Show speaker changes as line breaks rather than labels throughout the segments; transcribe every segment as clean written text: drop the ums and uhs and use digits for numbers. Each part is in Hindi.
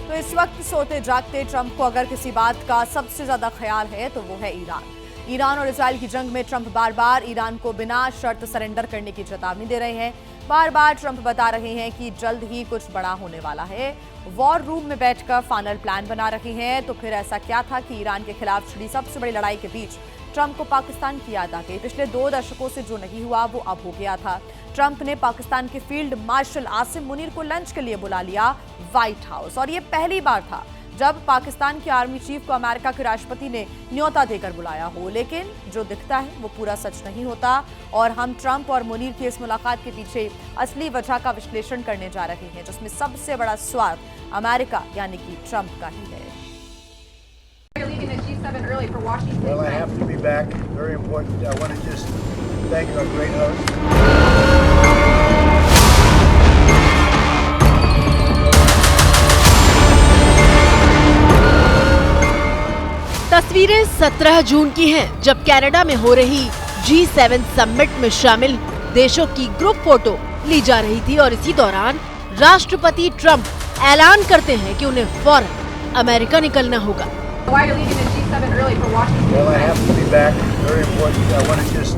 तो इस वक्त सोते जागते ट्रंप को अगर किसी बात का सबसे ज्यादा ख्याल है तो वो है ईरान और इजराइल की जंग में ट्रंप बार बार ईरान को बिना शर्त सरेंडर करने की चेतावनी दे रहे हैं। बार बार ट्रंप बता रहे हैं कि जल्द ही कुछ बड़ा होने वाला है। वॉर रूम में बैठकर फाइनल प्लान बना रहे हैं। तो फिर ऐसा क्या था कि ईरान के खिलाफ छिड़ी सबसे बड़ी लड़ाई के बीच ट्रंप को पाकिस्तान की याद आ गई। पिछले 2 दशकों से जो नहीं हुआ वो अब हो गया था। ट्रंप ने पाकिस्तान के फील्ड मार्शल आसिम मुनीर को लंच के लिए बुला लिया व्हाइट हाउस, और ये पहली बार था जब पाकिस्तान के आर्मी चीफ को अमेरिका के राष्ट्रपति ने न्योता देकर बुलाया हो। लेकिन जो दिखता है वो पूरा सच नहीं होता, और हम ट्रंप और मुनीर की इस मुलाकात के पीछे असली वजह का विश्लेषण करने जा रहे हैं, जिसमें सबसे बड़ा स्वाद अमेरिका यानी कि ट्रंप का ही है।
Well, I have to be back. Very important. I want to just thank our great host.
तस्वीरें 17 जून की हैं, जब कनाडा में हो रही G7 समिट में शामिल देशों की ग्रुप फोटो ली जा रही थी, और इसी दौरान राष्ट्रपति ट्रंप ऐलान करते हैं कि उन्हें फौरन अमेरिका निकलना होगा।
Well, I have to be back. Very important. I want to just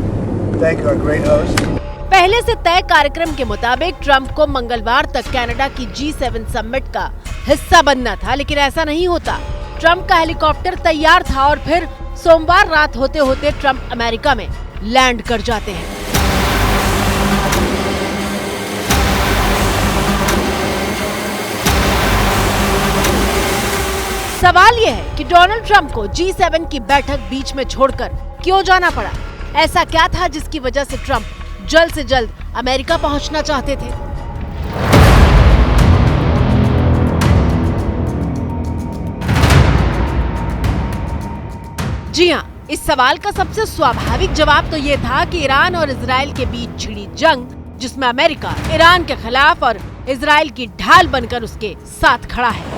thank our great host.
पहले से तय कार्यक्रम के मुताबिक ट्रंप को मंगलवार तक कनाडा की G7 समिट का हिस्सा बनना था, लेकिन ऐसा नहीं होता। ट्रंप का हेलीकॉप्टर तैयार था और फिर सोमवार रात होते होते ट्रंप अमेरिका में लैंड कर जाते हैं। सवाल यह है कि डोनाल्ड ट्रंप को G7 की बैठक बीच में छोड़कर क्यों जाना पड़ा? ऐसा क्या था जिसकी वजह से ट्रंप जल्द से जल्द अमेरिका पहुंचना चाहते थे? जी हां, इस सवाल का सबसे स्वाभाविक जवाब तो ये था कि ईरान और इजराइल के बीच छिड़ी जंग, जिसमें अमेरिका ईरान के खिलाफ और इजराइल की ढाल बनकर उसके साथ खड़ा है।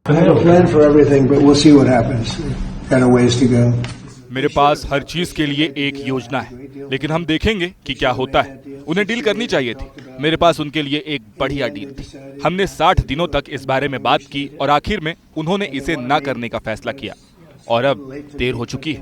I have a plan for everything, but we'll see what happens. Got a ways to go.
मेरे पास हर चीज के लिए एक योजना है, लेकिन हम देखेंगे कि क्या होता है। उन्हें डील करनी चाहिए थी। मेरे पास उनके लिए एक बढ़िया डील थी। हमने 60 दिनों तक इस बारे में बात की और आखिर में उन्होंने इसे ना करने का फैसला किया, और अब देर हो चुकी है।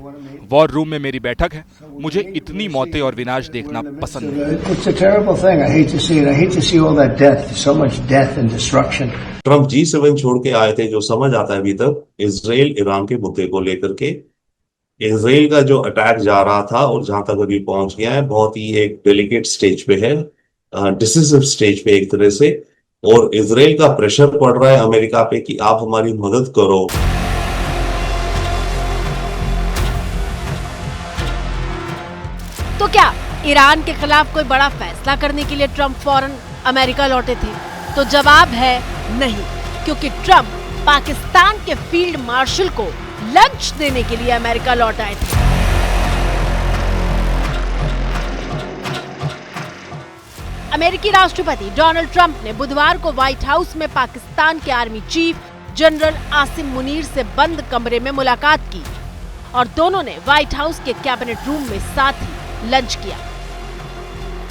वॉर रूम में मेरी बैठक है। मुझे इतनी मौतें और विनाश देखना पसंद नहीं।
It's a terrible thing. I hate to see it. I hate to see all that death, so much death and destruction.
Trump G7 छोड़ के आए थे, जो समझ आता है अभी तक इजराइल ईरान के मुद्दे को लेकर के। इजराइल का जो अटैक जा रहा था और जहां तक अभी पहुंच गया है, बहुत ही एक डेलिकेट स्टेज पे है, डिसिसिव स्टेज पे एक तरह से, और इजराइल का प्रेशर पड़ रहा है अमेरिका पे कि आप हमारी मदद करो।
तो क्या ईरान के खिलाफ कोई बड़ा फैसला करने के लिए ट्रंप फौरन अमेरिका लौटे थे? तो जवाब है नहीं, क्योंकि ट्रंप पाकिस्तान के फील्ड मार्शल को लंच देने के लिए अमेरिका लौट आए थे। अमेरिकी राष्ट्रपति डोनाल्ड ट्रंप ने बुधवार को व्हाइट हाउस में पाकिस्तान के army chief general Asim Munir से बंद कमरे में मुलाकात की, और दोनों ने व्हाइट हाउस के कैबिनेट रूम में साथ ही लंच किया।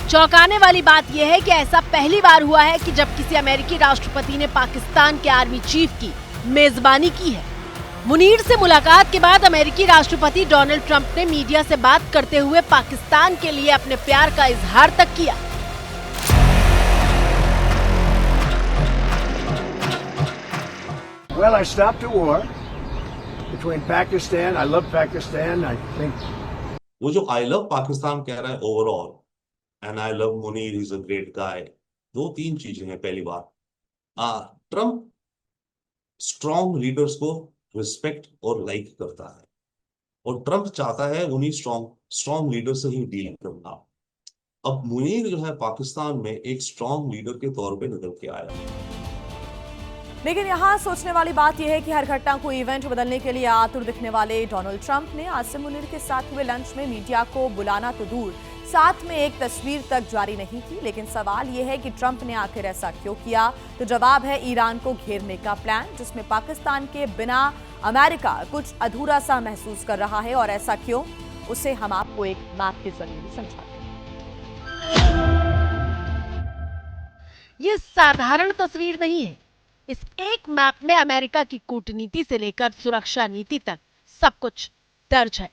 चौंकाने वाली बात यह है कि ऐसा पहली बार हुआ है कि जब किसी अमेरिकी राष्ट्रपति ने पाकिस्तान के आर्मी चीफ की मेजबानी की है। मुनीर से मुलाकात के बाद अमेरिकी राष्ट्रपति डोनाल्ड ट्रंप ने मीडिया से बात करते हुए पाकिस्तान के लिए अपने प्यार का इजहार तक किया।
Well, I stopped a war between Pakistan. I love Pakistan. I think.
वो जो आई लव पाकिस्तान कह रहा है overall, and I love Munir, is a great guy, 2-3 चीजें हैं। पहली बात, ट्रंप स्ट्रॉन्ग लीडर्स को रिस्पेक्ट और लाइक करता है, और ट्रंप चाहता है उन्हीं स्ट्रॉन्ग लीडर से ही डील करना। अब मुनीर जो है पाकिस्तान में एक स्ट्रॉन्ग लीडर के तौर पे निकल के आया।
लेकिन यहाँ सोचने वाली बात यह है कि हर घटना को इवेंट बदलने के लिए आतुर दिखने वाले डोनाल्ड ट्रंप ने आसिम मुनीर के साथ हुए लंच में मीडिया को बुलाना तो दूर, साथ में एक तस्वीर तक जारी नहीं की। लेकिन सवाल यह है कि ट्रंप ने आखिर ऐसा क्यों किया? तो जवाब है ईरान को घेरने का प्लान, जिसमें पाकिस्तान के बिना अमेरिका कुछ अधूरा सा महसूस कर रहा है। और ऐसा क्यों? उसे हम आपको एक मैप के जरिए समझाते हैं।
ये साधारण तस्वीर नहीं है। इस एक मैप में अमेरिका की कूटनीति से लेकर सुरक्षा नीति तक सब कुछ दर्ज है।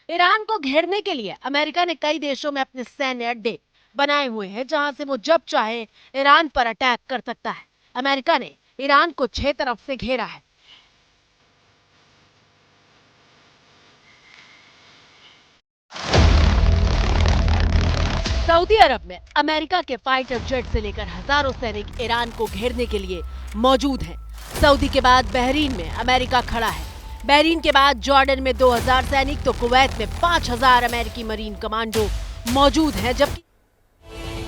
ईरान को घेरने के लिए अमेरिका ने कई देशों में अपने सैन्य अड्डे बनाए हुए हैं, जहां से वो जब चाहे ईरान पर अटैक कर सकता है। अमेरिका ने ईरान को 6 तरफ से घेरा है। सऊदी अरब में अमेरिका के फाइटर जेट से लेकर हजारों सैनिक ईरान को घेरने के लिए मौजूद हैं। सऊदी के बाद बहरीन में अमेरिका खड़ा है। बहरीन के बाद जॉर्डन में 2000 सैनिक, तो कुवैत में 5000 अमेरिकी मरीन कमांडो मौजूद हैं, जबकि